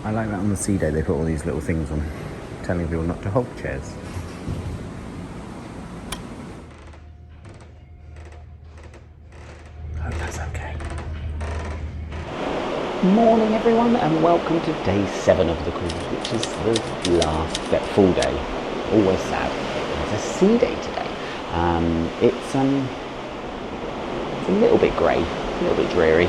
I like that on the sea day they put all these little things on, telling people not to hold chairs. Hope that's okay. Morning everyone, and welcome to day 7 of the cruise, which is the last full day. Always sad. It's a sea day today. It's a little bit grey, a little bit dreary,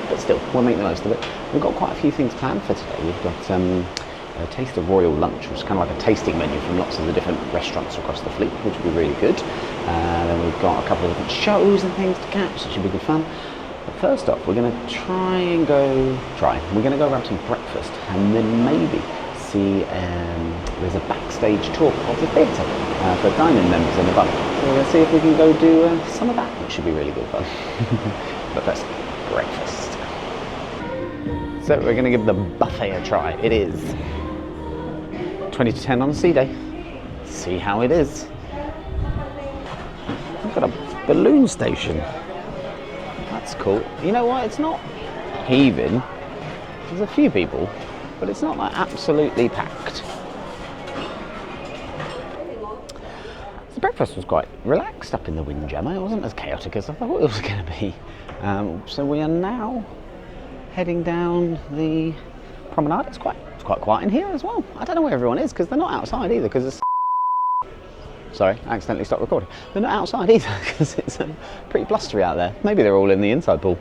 but still, we'll make the most of it. We've got quite a few things planned for today. We've got a taste of royal lunch, which is kind of like a tasting menu from lots of the different restaurants across the fleet, which will be really good. Then we've got a couple of different shows and things to catch, which should be good fun. But first off, we're going to we're going to go grab some breakfast, and then maybe see, there's a backstage tour of the theatre for dining members in the bar. So we're going to see if we can go do some of that, which should be really good fun. But first, breakfast. So we're going to give the buffet a try. It is 20 to 10 on a sea day. See how it is. We've got a balloon station. That's cool. You know what? It's not heaving. There's a few people, but it's not like absolutely packed. The breakfast was quite relaxed up in the windjammer. It wasn't as chaotic as I thought it was going to be. So we are now heading down the promenade. It's quite quiet in here as well. I don't know where everyone is because they're not outside either. Because it's sorry, I accidentally stopped recording. They're not outside either because it's pretty blustery out there. Maybe they're all in the inside pool.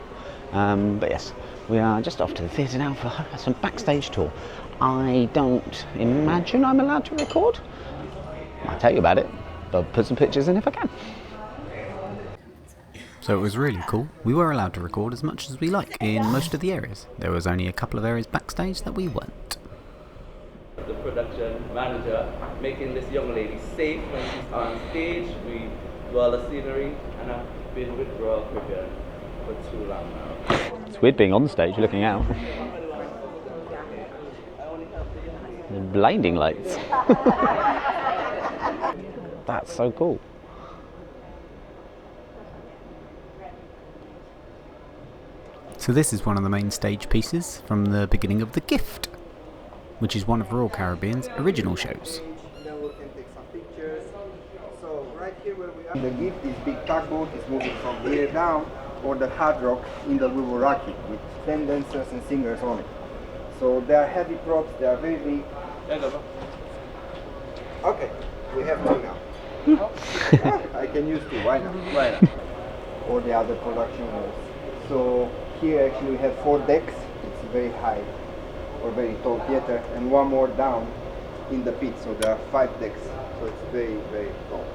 But yes, we are just off to the theatre now for some backstage tour. I don't imagine I'm allowed to record. I'll tell you about it, but put some pictures in if I can. So it was really cool. We were allowed to record as much as we like in most of the areas. There was only a couple of areas backstage that we weren't. The production manager making this young lady safe when she's on stage. We do all the scenery, and I've been with Royal Caribbean for too long now. It's weird being on stage looking out. The blinding lights. That's so cool. So this is one of the main stage pieces from the beginning of The Gift, which is one of Royal Caribbean's original shows. Then we can take some pictures. So right here where we are, The Gift, this big tugboat is moving from here down, or the Hard Rock in the Wuraki with 10 dancers and singers on it. So they are heavy props, they are very big. Okay, we have 2 now. I can use 2, why not? Why not? Or the other production halls. So here actually we have 4 decks. It's very high or very tall theater, and 1 more down in the pit. So there are 5 decks. So it's very, very tall.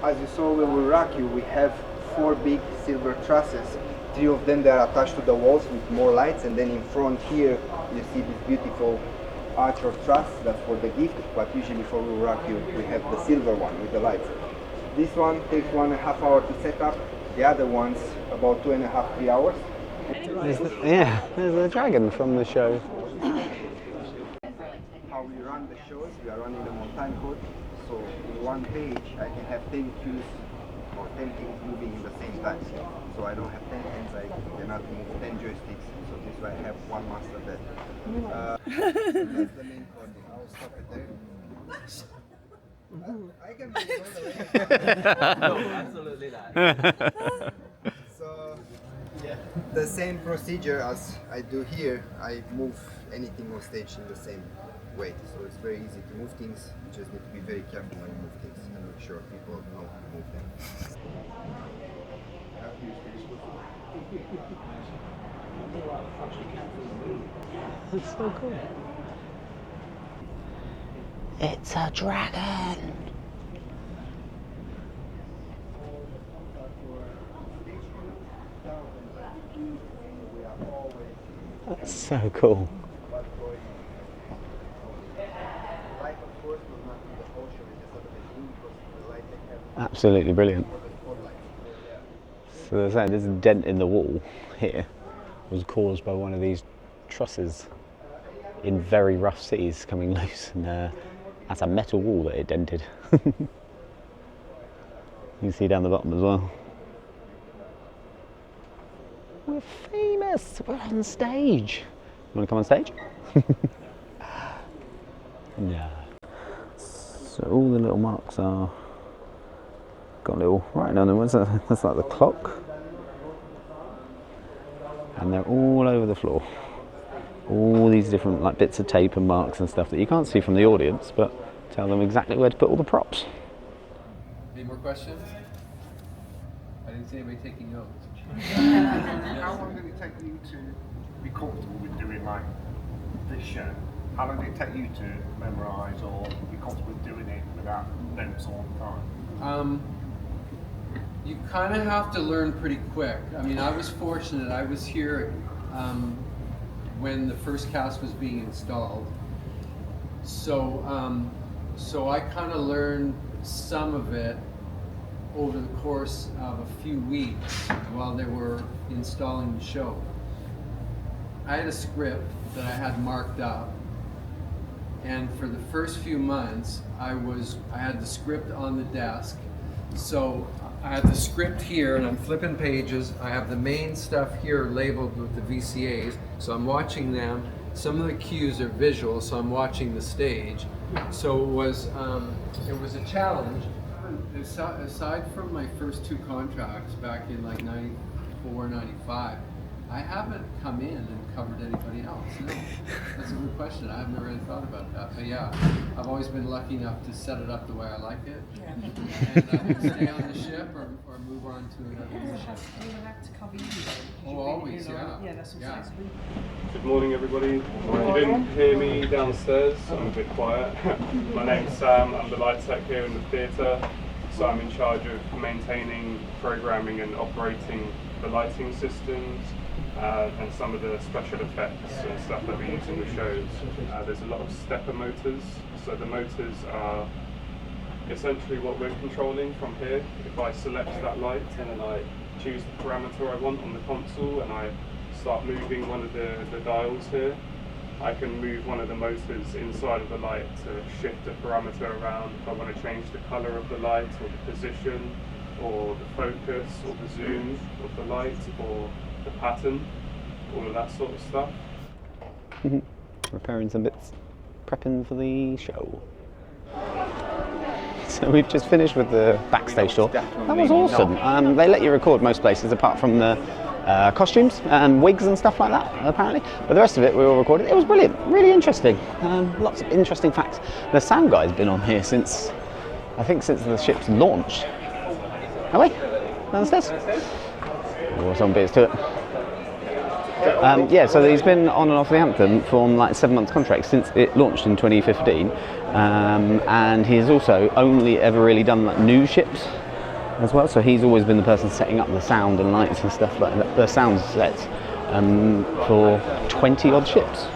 As you saw when we rock you, we have 4 big silver trusses. 3 of them that are attached to the walls with more lights, and then in front here you see this beautiful arch or truss. That's for The Gift, but usually for we rock you we have the silver one with the lights. This one takes 1.5 hours to set up. The other ones about 2.5-3 hours. There's the dragon from the show. How we run the shows, we are running them on time code. So in one page I can have 10 cues or 10 things moving in the same time. So I don't have 10 hands, I cannot move 10 joysticks. So this way I have 1 master bed. That's the main code. I'll stop it there. I can move it all the way. No, absolutely not. So, yeah, the same procedure as I do here, I move anything on stage in the same way. So it's very easy to move things, you just need to be very careful when you move things and make sure people know to move them. That's so cool. It's a dragon! That's so cool. Absolutely brilliant. So they're saying this dent in the wall here was caused by one of these trusses in very rough seas coming loose, and that's a metal wall that it dented. You can see down the bottom as well. We're famous. We're on stage. You want to come on stage? Yeah. So all the little marks are got a little writing on them. That's like the clock, and they're all over the floor. All these different like bits of tape and marks and stuff that you can't see from the audience, but tell them exactly where to put all the props. Any more questions? I didn't see anybody taking notes. How long did it take you to be comfortable with doing like this show? How long did it take you to memorise or be comfortable with doing it without notes all the time? You kind of have to learn pretty quick. I mean, I was fortunate. I was here when the first cast was being installed. So I kind of learned some of it over the course of a few weeks while they were installing the show. I had a script that I had marked up, and for the first few months I had the script on the desk. So I have the script here and I'm flipping pages. I have the main stuff here labeled with the VCAs, so I'm watching them. Some of the cues are visual, so I'm watching the stage. So it was a challenge. Aside from my first two contracts back in like 94, 95, I haven't come in and covered anybody else. No, that's a good question. I haven't really thought about that. But yeah, I've always been lucky enough to set it up the way I like it. Yeah. And stay on the ship or move on to another new ship. Anyone have to cover you? Oh, always, yeah. Yeah, that's what Yeah. Good morning, everybody. You didn't hear me downstairs, I'm a bit quiet. My name's Sam, I'm the light tech here in the theatre, so I'm in charge of maintaining, programming and operating the lighting systems and some of the special effects and stuff that we use in the shows. There's a lot of stepper motors, so the motors are essentially what we're controlling from here. If I select that light and then I choose the parameter I want on the console and I start moving one of the dials here, I can move one of the motors inside of the light to shift the parameter around if I want to change the color of the light or the position or the focus or the zoom of the light or the pattern, all of that sort of stuff. Repairing some bits, prepping for the show. So we've just finished with the backstage tour. That was awesome. They let you record most places apart from the costumes and wigs and stuff like that, apparently. But the rest of it we all recorded. It was brilliant, really interesting. Lots of interesting facts. The sound guy's been on here since, I think, since the ship's launch. Are we? Downstairs? Or some bits to it. Yeah, so he's been on and off the Anthem for like 7-month contract since it launched in 2015, and he's also only ever really done like new ships as well. So he's always been the person setting up the sound and lights and stuff like that, the sound sets for 20 odd ships.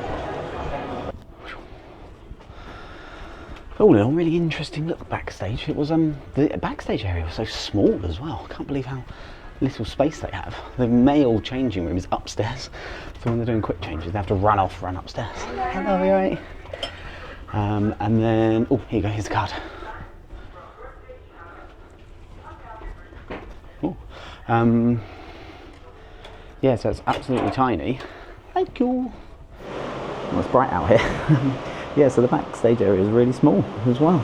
All in all, really interesting look backstage. It was the backstage area was so small as well. I can't believe how little space they have. The male changing room is upstairs, so when they're doing quick changes they have to run upstairs. Hello, you right? And then, oh, here you go, here's the card. Oh. Yeah, so it's absolutely tiny. Thank you. Well, it's bright out here. Yeah, so the backstage area is really small as well,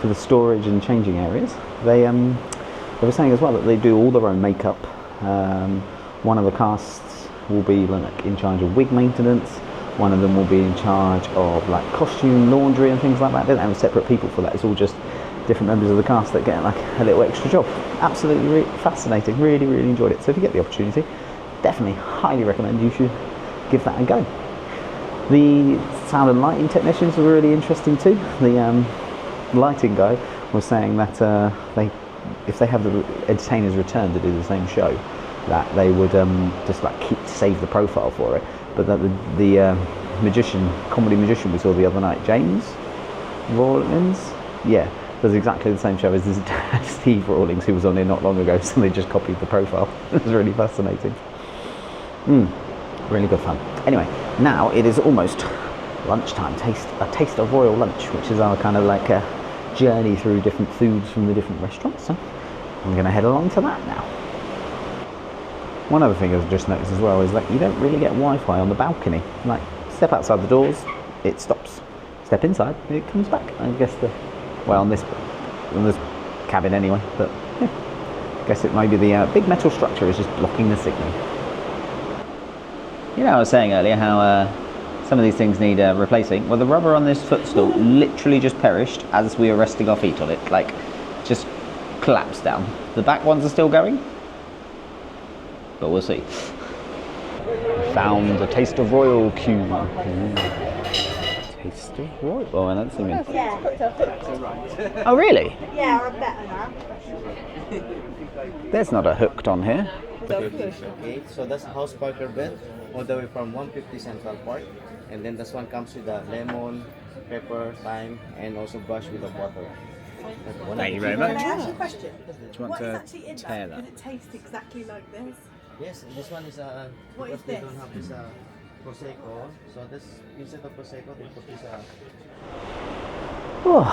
for the storage and changing areas. They were saying as well that they do all their own makeup. One of the casts will be like in charge of wig maintenance. One of them will be in charge of like costume, laundry and things like that. They don't have separate people for that. It's all just different members of the cast that get like a little extra job. Absolutely fascinating. Really, really enjoyed it. So if you get the opportunity, definitely highly recommend you should give that a go. The sound and lighting technicians were really interesting too. The lighting guy was saying that if they have the entertainers return to do the same show, that they would just like save the profile for it. But that the comedy magician we saw the other night, James Rawlings, yeah, does exactly the same show as his dad, Steve Rawlings, who was on here not long ago. So they just copied the profile. It was really fascinating. Really good fun. Anyway, now it is almost lunchtime. A taste of royal lunch, which is our kind of like a journey through different foods from the different restaurants. So I'm going to head along to that now. One other thing I've just noticed as well is that you don't really get Wi-Fi on the balcony. Like, step outside the doors, it stops. Step inside, it comes back. I guess on this cabin anyway, but yeah. I guess it may be the big metal structure is just blocking the signal. You know, I was saying earlier how some of these things need replacing. Well, the rubber on this footstool literally just perished as we were resting our feet on it. Like, just collapsed down. The back ones are still going, but we'll see. Found a Taste of Royal cue. Taste of Royal? Oh, I don't see me. Yeah. Oh, really? Yeah, I'm better now. There's not a hooked on here. Okay, so that's house parker bed all the way from 150 Central Park, and then this one comes with a lemon, pepper, thyme, and also brush with a butter. Thank you very much. Can I ask you a question? Do you want What to is actually in tear that? that? Does it taste exactly like this? Yes, this one is What what is they this? don't have is prosecco. So this instead of prosecco, they put this Oh,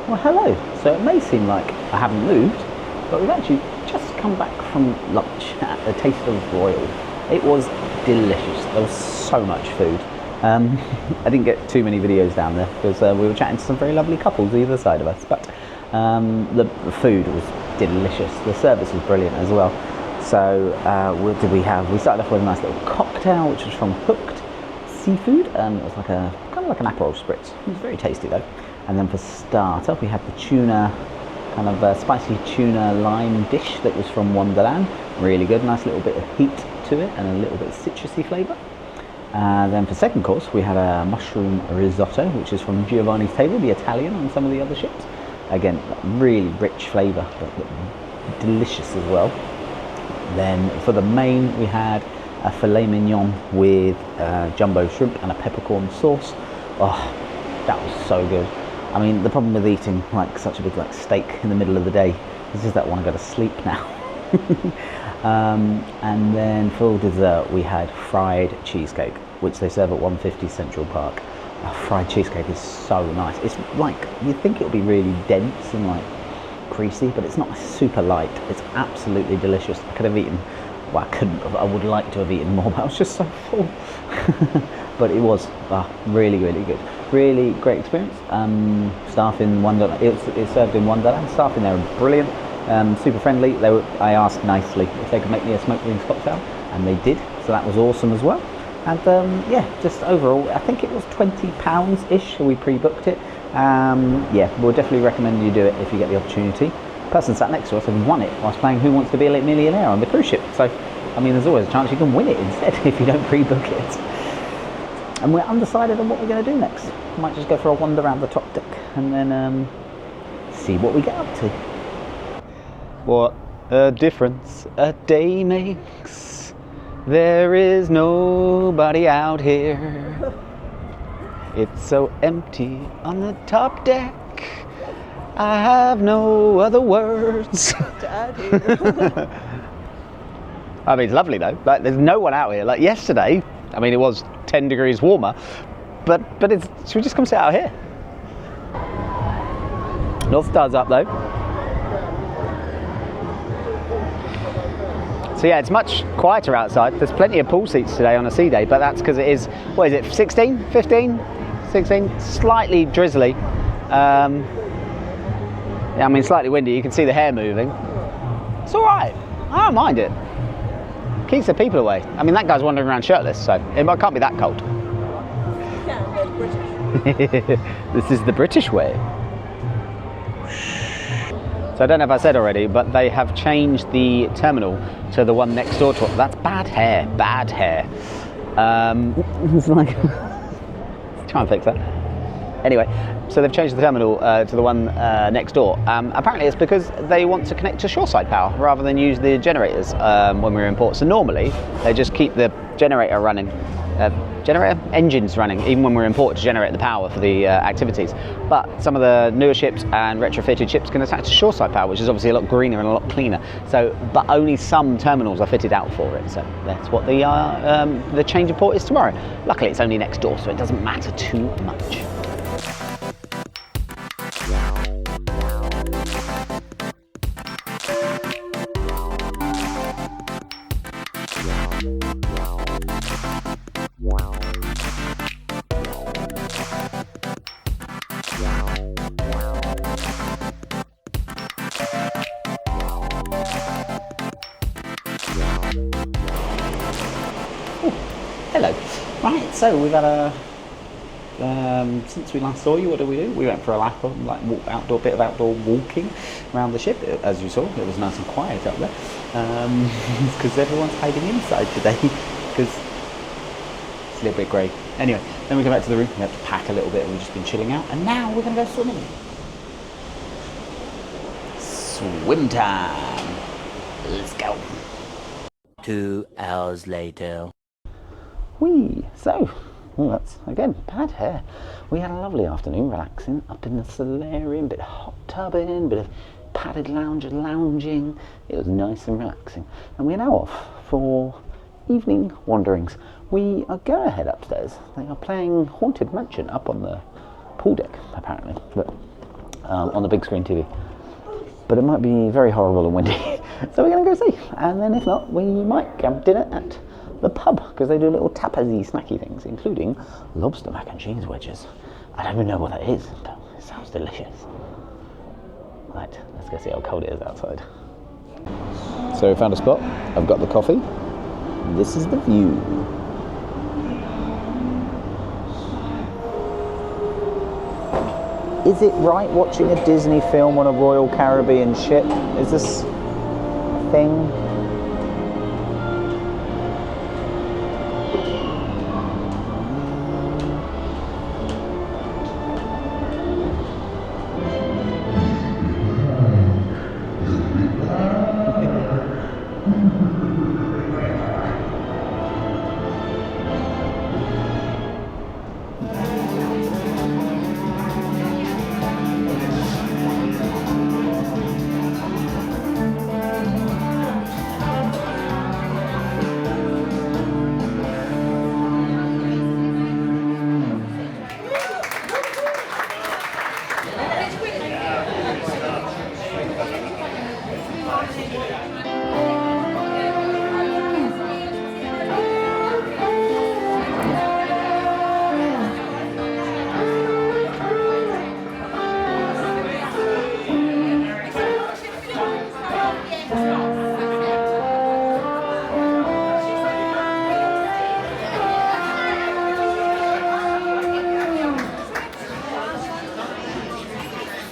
well, hello. So it may seem like I haven't moved, but we've actually just come back from lunch at the Taste of Royal. It was delicious. There was so much food. I didn't get too many videos down there because we were chatting to some very lovely couples either side of us, but the food was delicious. The service was brilliant as well. So what did we have? We started off with a nice little cocktail, which was from Hooked Seafood. It was like kind of like an Aperol spritz. It was very tasty though. And then for starter, we had the tuna, kind of spicy tuna lime dish that was from Wonderland. Really good, nice little bit of heat to it and a little bit of citrusy flavour. Then for second course, we had a mushroom risotto, which is from Giovanni's Table, the Italian on some of the other ships. Again, really rich flavour, but delicious as well. Then for the main, we had a filet mignon with jumbo shrimp and a peppercorn sauce. Oh, that was so good. I mean, the problem with eating like such a big like steak in the middle of the day is just that I want to go to sleep now. And then for dessert, we had fried cheesecake, which they serve at 150 Central Park. Fried cheesecake is so nice. It's like, you'd think it would be really dense and like greasy, but it's not super light. It's absolutely delicious. I could have eaten, well, I would like to have eaten more, but I was just so full. But it was really, really good. Really great experience. Staff in Wonderland, it's served in Wonderland. Staff in there are brilliant, super friendly. I asked nicely if they could make me a smoked wings cocktail, and they did, so that was awesome as well. And yeah, just overall, I think it was £20-ish, we pre-booked it. Yeah, we'll definitely recommend you do it if you get the opportunity. The person sat next to us and won it whilst playing Who Wants to Be a Millionaire on the cruise ship. So, I mean, there's always a chance you can win it instead if you don't pre-book it. And we're undecided on what we're going to do next. We might just go for a wander around the top deck and then see what we get up to. What a difference a day makes. There is nobody out here. It's so empty on the top deck. I have no other words to add here. I mean, it's lovely though. Like, there's no one out here. Like yesterday, I mean, it was 10 degrees warmer, but should we just come sit out here? North Star's up though. So yeah, it's much quieter outside. There's plenty of pool seats today on a sea day, but that's because it is, what is it, 16, 15, 16? Slightly drizzly. Yeah, I mean, slightly windy. You can see the hair moving. It's all right. I don't mind it. Keeps the people away. I mean, that guy's wandering around shirtless, so it can't be that cold. Yeah, British. This is the British way. So I don't know if I said already, but they have changed the terminal to the one next door to it. That's bad hair, bad hair. It's like, try and fix that. Anyway, so they've changed the terminal to the one next door. Apparently it's because they want to connect to shoreside power rather than use the generators when we're in port. So normally they just keep the generator running, engines running, even when we're in port to generate the power for the activities. But some of the newer ships and retrofitted ships can attach to shoreside power, which is obviously a lot greener and a lot cleaner. So, but only some terminals are fitted out for it. So that's what the change of port is tomorrow. Luckily it's only next door, so it doesn't matter too much. Right, so we've had a since we last saw you, what did we do? We went for a lap of bit of outdoor walking around the ship. As you saw, it was nice and quiet up there because everyone's hiding inside today because it's a little bit grey. Anyway, then we go back to the room. We have to pack a little bit. We've just been chilling out, and now we're going to go swimming. Swim time. Let's go. 2 hours later. Whee! So, that's again bad hair. We had a lovely afternoon relaxing up in the solarium, bit of hot tubbing, bit of padded lounging. It was nice and relaxing. And we're now off for evening wanderings. We are going to head upstairs. They are playing Haunted Mansion up on the pool deck, apparently, but on the big screen TV. But it might be very horrible and windy, so we're going to go see. And then if not, we might have dinner at the pub, because they do little tapasy snacky things, including lobster mac and cheese wedges. I don't even know what that is, but it sounds delicious. Right, let's go see how cold it is outside. So we found a spot. I've got the coffee. This is the view. Is it right watching a Disney film on a Royal Caribbean ship? Is this a thing?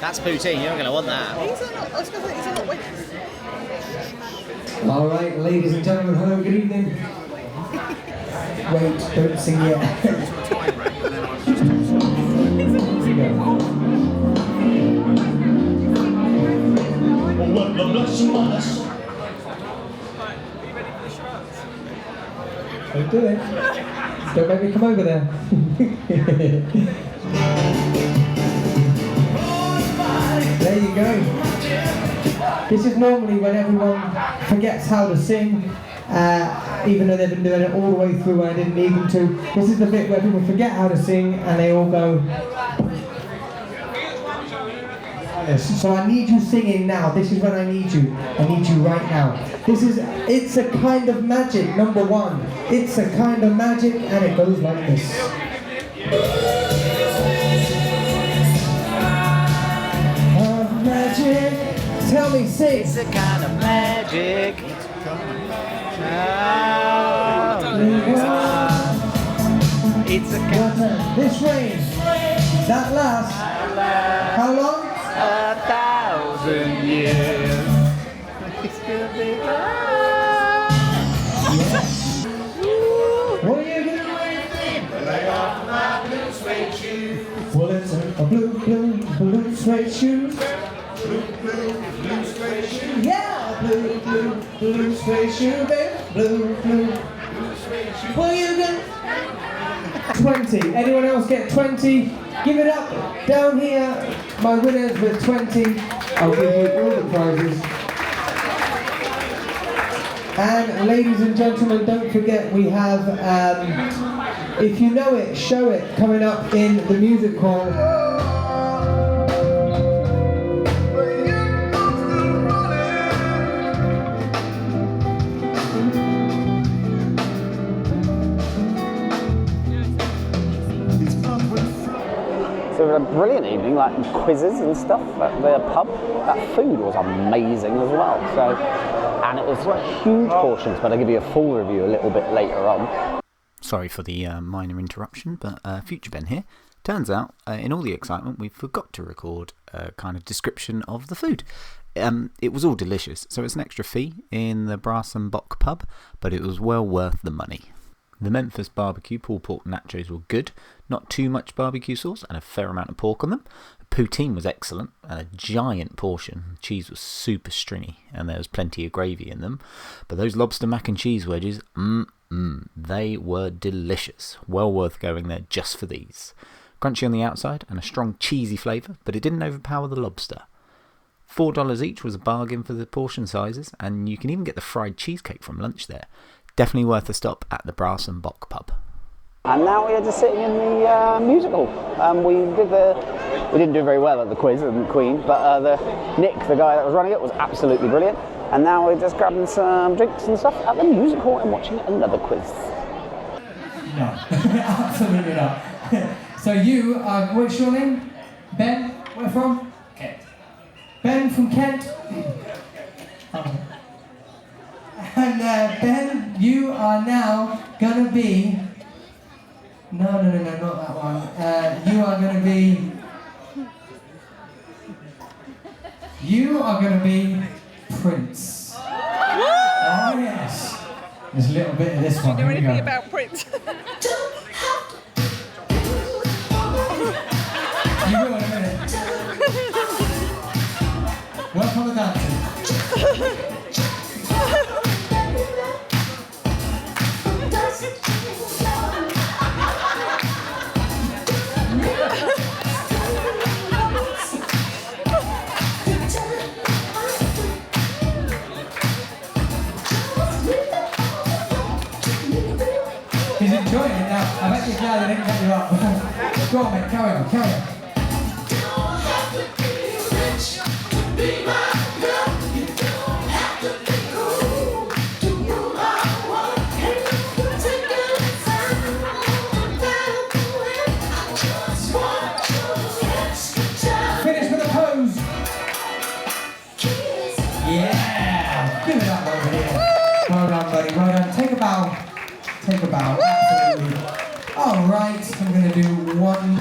That's poutine, you're not going to want that. All right, ladies and gentlemen, hello, good evening. Wait, don't sing yet. Don't do it. Don't make me come over there. There you go. This is normally when everyone forgets how to sing, even though they've been doing it all the way through and I didn't need them to. This is the bit where people forget how to sing and they all go. So I need you singing now. This is when I need you. I need you right now. This is It's a Kind of Magic, number 1. It's a Kind of Magic, and it goes like this. Magic. Tell me, sing. It's a kind of magic. It's a kind of this rain that lasts how long? 1,000 years. It's gonna be What are you doing? Lay off my blue suede shoes. Well, it's a blue suede shoes. Blue suede shoe. Yeah, blue suede shoe, baby. Blue suede shoe. What are you doing? 20. Anyone else get 20? Give it up down here. My winners with 20. I'll give you all the prizes. And ladies and gentlemen, don't forget we have, if you know it, show it, coming up in the music hall. So we had a brilliant evening, like quizzes and stuff at the pub. That food was amazing as well. And it was huge portions, but I'll give you a full review a little bit later on. Sorry for the minor interruption, but Future Ben here. Turns out, in all the excitement, we forgot to record a kind of description of the food. It was all delicious, so it's an extra fee in the Brass and Bok pub, but it was well worth the money. The Memphis barbecue pulled pork nachos were good, not too much barbecue sauce and a fair amount of pork on them. The poutine was excellent and a giant portion. The cheese was super stringy and there was plenty of gravy in them. But those lobster mac and cheese wedges, they were delicious. Well worth going there just for these. Crunchy on the outside and a strong cheesy flavour, but it didn't overpower the lobster. $4 each was a bargain for the portion sizes, and you can even get the fried cheesecake from lunch there. Definitely worth a stop at the Brass and Bok pub. And now we are just sitting in the music hall. We didn't do very well at the quiz and Queen, but Nick, the guy that was running it, was absolutely brilliant. And now we're just grabbing some drinks and stuff at the music hall and watching another quiz. No, absolutely not. So you are, what's your name? Ben? Where from? Kent. Ben from Kent? And Ben, you are now gonna be... No, not that one. You are gonna be Prince. Oh yes. There's a little bit of this one. Do you know anything about Prince? You will in a minute. Work on the dancing. He's enjoying it now. I bet you're glad they didn't cut you up. Go on, mate, carry on. Finish with a pose. Yeah, give it up over here. Well done, buddy, well done. Take a bow. Absolutely. Alright, I'm going to do one.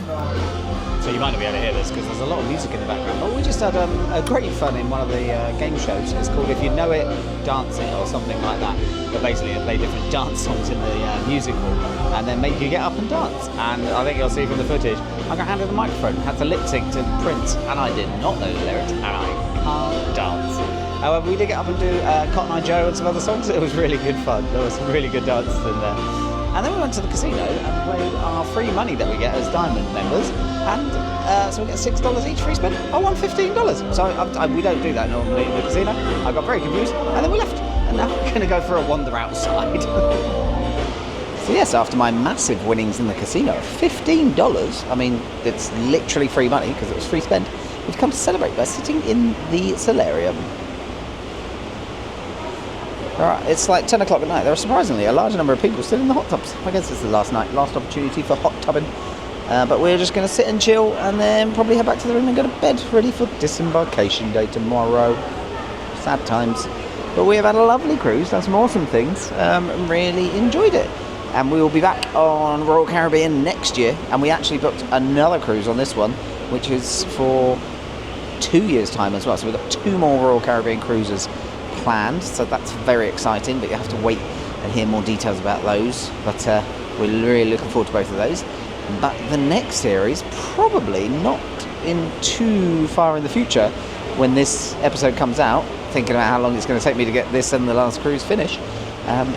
So you might not be able to hear this because there's a lot of music in the background, but we just had a great fun in one of the game shows. It's called If You Know It, Dance It, or something like that. But basically they play different dance songs in the music hall and then make you get up and dance. And I think you'll see from the footage, I got handed the microphone, had to lip sync to Prince, and I did not know the lyrics, and I can't dance. However, we did get up and do Cotton Eye Joe and some other songs. It was really good fun. There was some really good dances in there. And then we went to the casino and played our free money that we get as Diamond members. And so we get $6 each free spin. I won $15. So we don't do that normally in the casino. I got very confused and then we left. And now we're going to go for a wander outside. So yes, after my massive winnings in the casino, $15, I mean, it's literally free money because it was free spend. We've come to celebrate by sitting in the solarium. Alright, it's like 10 o'clock at night. There are surprisingly a large number of people still in the hot tubs. I guess it's the last opportunity for hot tubbing. But we're just going to sit and chill and then probably head back to the room and go to bed, ready for Disembarkation Day tomorrow. Sad times. But we have had a lovely cruise, done some awesome things, really enjoyed it. And we will be back on Royal Caribbean next year. And we actually booked another cruise on this one, which is for 2 years' time as well. So we've got 2 more Royal Caribbean cruises planned, so that's very exciting, but you have to wait and hear more details about those. But we're really looking forward to both of those. But the next series, probably not in too far in the future, when this episode comes out, thinking about how long it's going to take me to get this and the last cruise finished,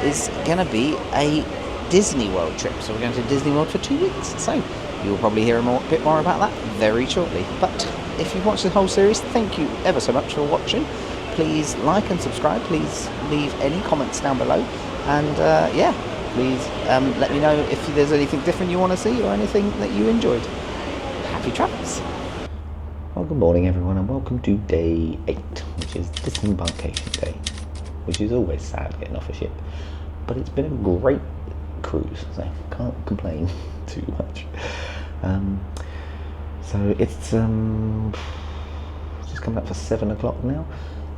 is going to be a Disney World trip. So we're going to Disney World for 2 weeks. So you'll probably hear a bit more about that very shortly. But if you've watched the whole series, thank you ever so much for watching. Please like and subscribe. Please leave any comments down below. And yeah, please let me know if there's anything different you want to see or anything that you enjoyed. Happy travels. Well, good morning everyone and welcome to day 8, which is Disembarkation Day, which is always sad getting off a ship. But it's been a great cruise, so can't complain too much. So it's just coming up for 7 o'clock now.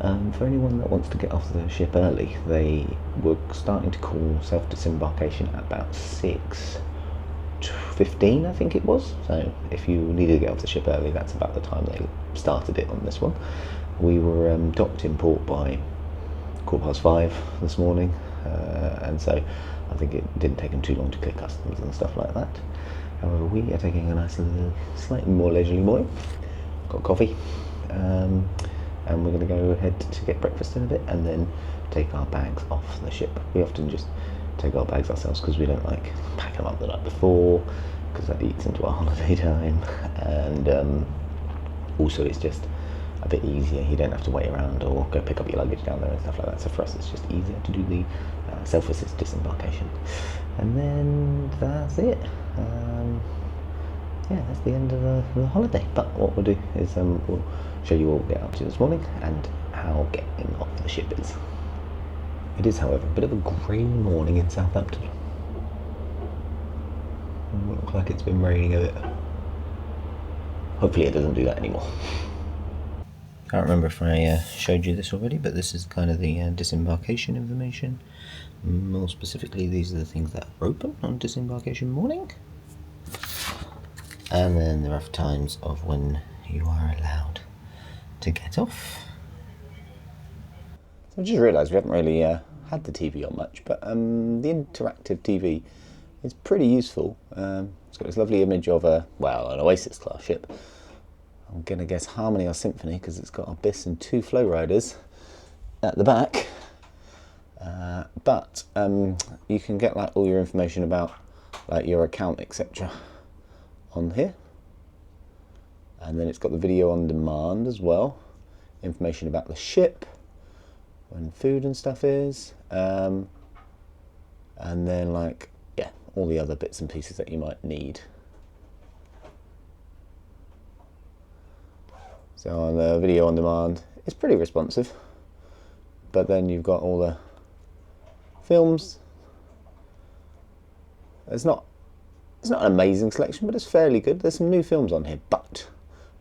For anyone that wants to get off the ship early, they were starting to call self-disembarkation at about 6:15, I think it was. So if you needed to get off the ship early, that's about the time they started it on this one. We were docked in port by 5:15 this morning, and so I think it didn't take them too long to clear customs and stuff like that. However, we are taking a nice little, slightly more leisurely morning. Got coffee, and we're going to go ahead to get breakfast in a bit and then take our bags off the ship. We often just take our bags ourselves because we don't like pack them up the night before, because that eats into our holiday time, and also it's just a bit easier. You don't have to wait around or go pick up your luggage down there and stuff like that. So for us, it's just easier to do the self-assist disembarkation. And then that's it. Yeah, that's the end of the holiday. But what we'll do is we'll show you what we get up to this morning and how getting off the ship is. It is, however, a bit of a grey morning in Southampton. It looks like it's been raining a bit. Hopefully it doesn't do that anymore. Can't remember if I showed you this already, but this is kind of the disembarkation information. More specifically, these are the things that are open on disembarkation morning. And then the rough times of when you are allowed to get off. So I just realised we haven't really had the TV on much, but the interactive TV is pretty useful. It's got this lovely image of an Oasis class ship. I'm going to guess Harmony or Symphony because it's got Abyss and 2 flow riders at the back. But you can get like all your information about like your account, etc. on here. And then it's got the video on demand as well. Information about the ship, when food and stuff is. And then like, yeah, all the other bits and pieces that you might need. So on the video on demand, it's pretty responsive. But then you've got all the films. It's not an amazing selection, but it's fairly good. There's some new films on here, but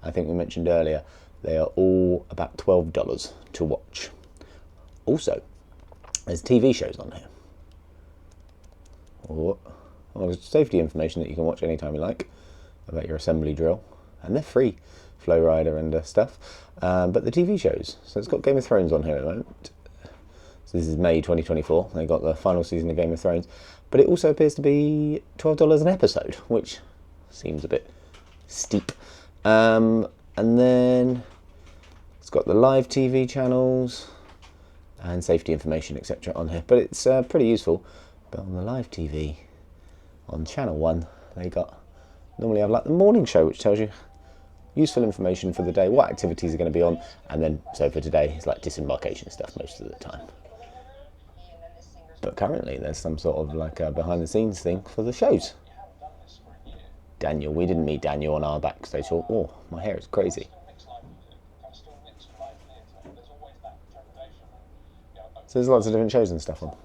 I think we mentioned earlier, they are all about $12 to watch. Also, there's TV shows on here. Well, there's safety information that you can watch anytime you like about your assembly drill, and they're free, Flow Rider and stuff. But the TV shows, so it's got Game of Thrones on here at the moment. So this is May 2024. They got the final season of Game of Thrones, but it also appears to be $12 an episode, which seems a bit steep. And then it's got the live TV channels and safety information, etc. on here, but it's pretty useful. But on the live TV, on channel 1, they normally have like the morning show, which tells you useful information for the day, what activities are going to be on, and then so for today it's like disembarkation stuff most of the time. But currently there's some sort of like a behind the scenes thing for the shows. Daniel, we didn't meet Daniel on our backstage. Oh, my hair is crazy. So there's lots of different shows and stuff on.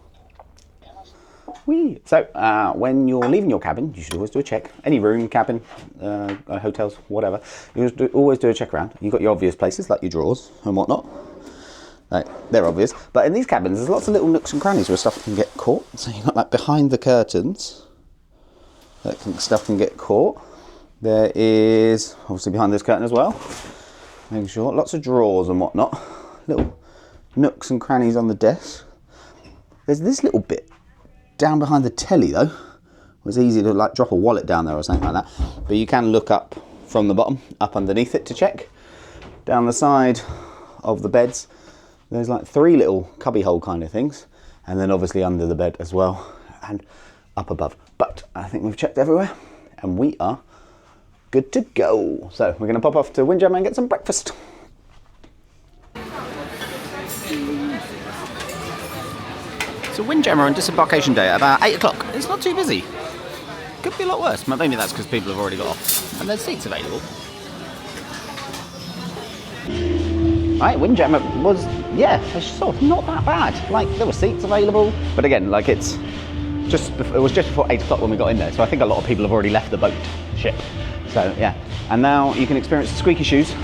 So when you're leaving your cabin, you should always do a check. Any room, cabin, hotels, whatever. You always do a check around. You've got your obvious places like your drawers and whatnot. They're obvious. But in these cabins, there's lots of little nooks and crannies where stuff can get caught. So you've got like behind the curtains, stuff can get caught. There is obviously behind this curtain as well. Making sure, lots of drawers and whatnot. Little nooks and crannies on the desk. There's this little bit down behind the telly though. It's easy to like drop a wallet down there or something like that. But you can look up from the bottom, up underneath it to check. Down the side of the beds, there's like 3 little cubby hole kind of things. And then obviously under the bed as well and up above. But I think we've checked everywhere and we are good to go. So we're going to pop off to Windjammer and get some breakfast. So Windjammer on Disembarkation Day at about 8 o'clock. It's not too busy. Could be a lot worse, but maybe that's because people have already got off. And there's seats available. Right, Windjammer was, sort of not that bad. Like, there were seats available, but again, like it was just before 8 o'clock when we got in there, so I think a lot of people have already left the ship. So, yeah. And now you can experience the squeaky shoes.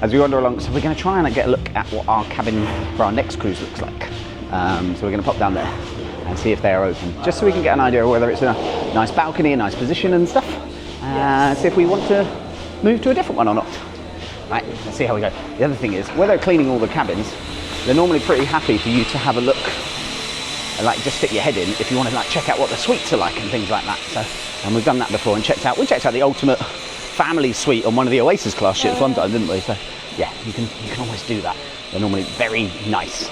as we wander along. So we're going to try and get a look at what our cabin for our next cruise looks like. So we're going to pop down there and see if they are open, just so we can get an idea of whether it's a nice balcony, a nice position and stuff. See if we want to move to a different one or not. Right, let's see how we go. The other thing is, where they're cleaning all the cabins, they're normally pretty happy for you to have a look and like just stick your head in if you want to like check out what the suites are like and things like that. So, and we've done that before and we checked out the ultimate family suite on one of the Oasis class ships one time, didn't we? So yeah, you can always do that. They're normally very nice.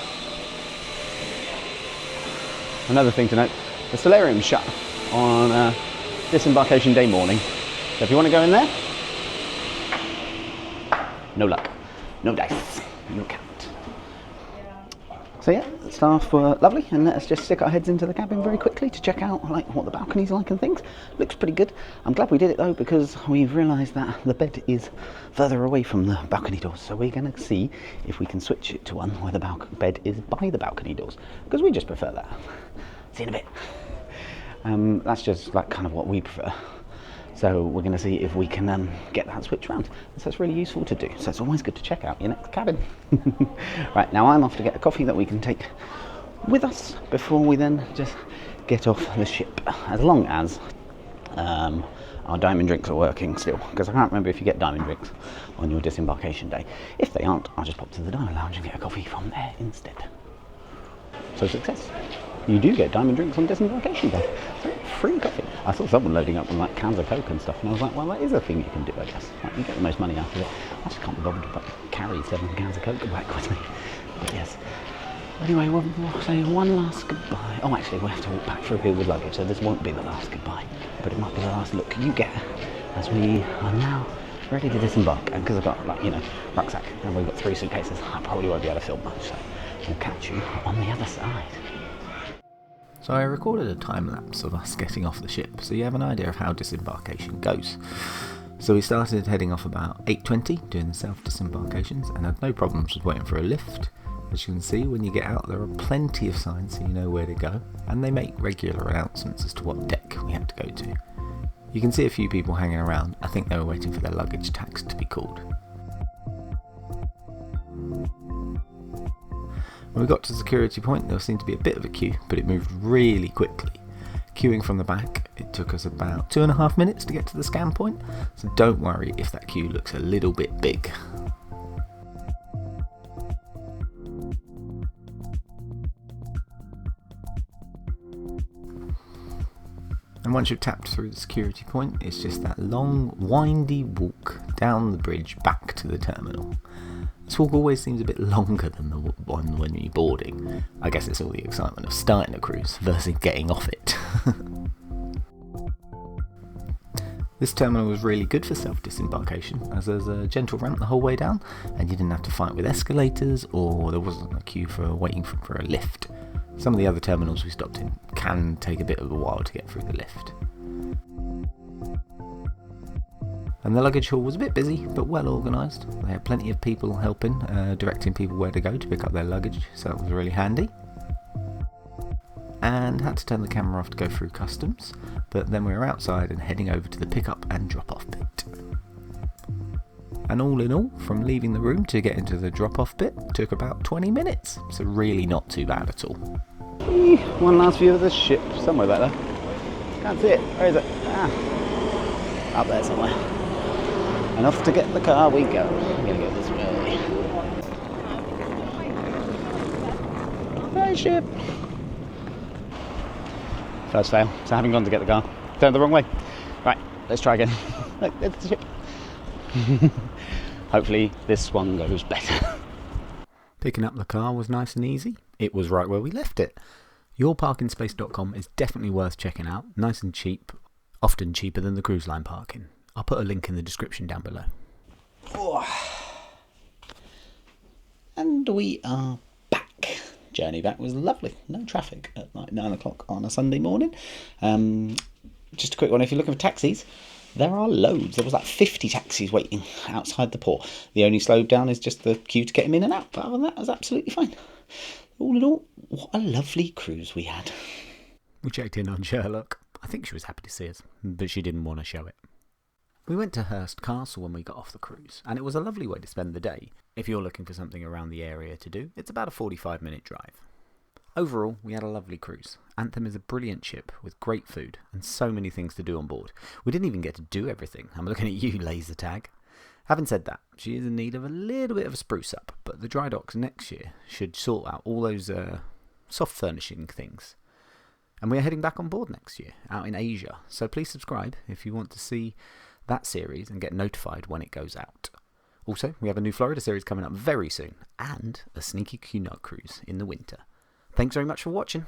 Another thing to note, the solarium's shut on disembarkation day morning. So if you want to go in there, no luck, no dice, no count. So yeah, the staff were lovely and let us just stick our heads into the cabin very quickly to check out like what the balcony's like and things. Looks pretty good. I'm glad we did it though, because we've realised that the bed is further away from the balcony doors. So we're going to see if we can switch it to one where the bed is by the balcony doors, because we just prefer that. See you in a bit. That's just like kind of what we prefer. So we're going to see if we can get that switched around. So it's really useful to do. So it's always good to check out your next cabin. Right, now I'm off to get a coffee that we can take with us before we then just get off the ship. As long as our diamond drinks are working still. Because I can't remember if you get diamond drinks on your disembarkation day. If they aren't, I'll just pop to the diamond lounge and get a coffee from there instead. So success. You do get diamond drinks on disembarkation day. So free coffee. I saw someone loading up with like cans of Coke and stuff, and I was like, well, that is a thing you can do, I guess. Like, you get the most money out of it. I just can't be bothered to carry 7 cans of Coke back with me. But yes. Anyway, we'll say one last goodbye. Oh, actually, we have to walk back through here with luggage, so this won't be the last goodbye, but it might be the last look you get as we are now ready to disembark. And because I've got, like, you know, rucksack, and we've got 3 suitcases, I probably won't be able to film much, so we'll catch you on the other side. So I recorded a time lapse of us getting off the ship, so you have an idea of how disembarkation goes. So we started heading off about 8:20, doing the self-disembarkations, and had no problems with waiting for a lift. As you can see, when you get out, there are plenty of signs so you know where to go, and they make regular announcements as to what deck we had to go to. You can see a few people hanging around. I think they were waiting for their luggage tax to be called. When we got to the security point, there seemed to be a bit of a queue, but it moved really quickly. Queuing from the back, it took us about 2.5 minutes to get to the scan point, so don't worry if that queue looks a little bit big. And once you've tapped through the security point, it's just that long, windy walk down the bridge back to the terminal. This walk always seems a bit longer than the one when you're boarding. I guess it's all the excitement of starting a cruise versus getting off it. This terminal was really good for self-disembarkation, as there's a gentle ramp the whole way down, and you didn't have to fight with escalators, or there wasn't a queue for waiting for a lift. Some of the other terminals we stopped in can take a bit of a while to get through the lift. And the luggage hall was a bit busy, but well organised. They had plenty of people helping, directing people where to go to pick up their luggage, so that was really handy. And had to turn the camera off to go through customs, but then we were outside and heading over to the pickup and drop-off bit. And all in all, from leaving the room to get into the drop-off bit, took about 20 minutes, so really not too bad at all. One last view of the ship, somewhere back there. Can't see it, where is it? Up there somewhere. And off to get the car we go. I'm gonna go this way. Hi, ship. First fail. So having gone to get the car, turned the wrong way. Right, let's try again. Look, there's the ship. Hopefully this one goes better. Picking up the car was nice and easy. It was right where we left it. Yourparkingspace.com is definitely worth checking out. Nice and cheap, often cheaper than the cruise line parking. I'll put a link in the description down below. Oh. And we are back. Journey back was lovely. No traffic at like 9 o'clock on a Sunday morning. Just a quick one, if you're looking for taxis, there are loads. There was like 50 taxis waiting outside the port. The only slowed down is just the queue to get them in and out. But other than that, it was absolutely fine. All in all, what a lovely cruise we had. We checked in on Sherlock. I think she was happy to see us, but she didn't want to show it. We went to Hurst Castle when we got off the cruise, and it was a lovely way to spend the day. If you're looking for something around the area to do, it's about a 45-minute drive. Overall, we had a lovely cruise. Anthem is a brilliant ship with great food and so many things to do on board. We didn't even get to do everything. I'm looking at you, laser tag. Having said that, she is in need of a little bit of a spruce up, but the dry docks next year should sort out all those soft furnishing things. And we're heading back on board next year, out in Asia, so please subscribe if you want to see that series and get notified when it goes out. Also, we have a new Florida series coming up very soon, and a sneaky cunard cruise in the winter. Thanks very much for watching.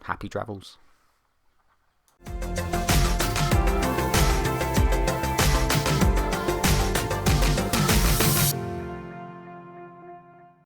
Happy travels.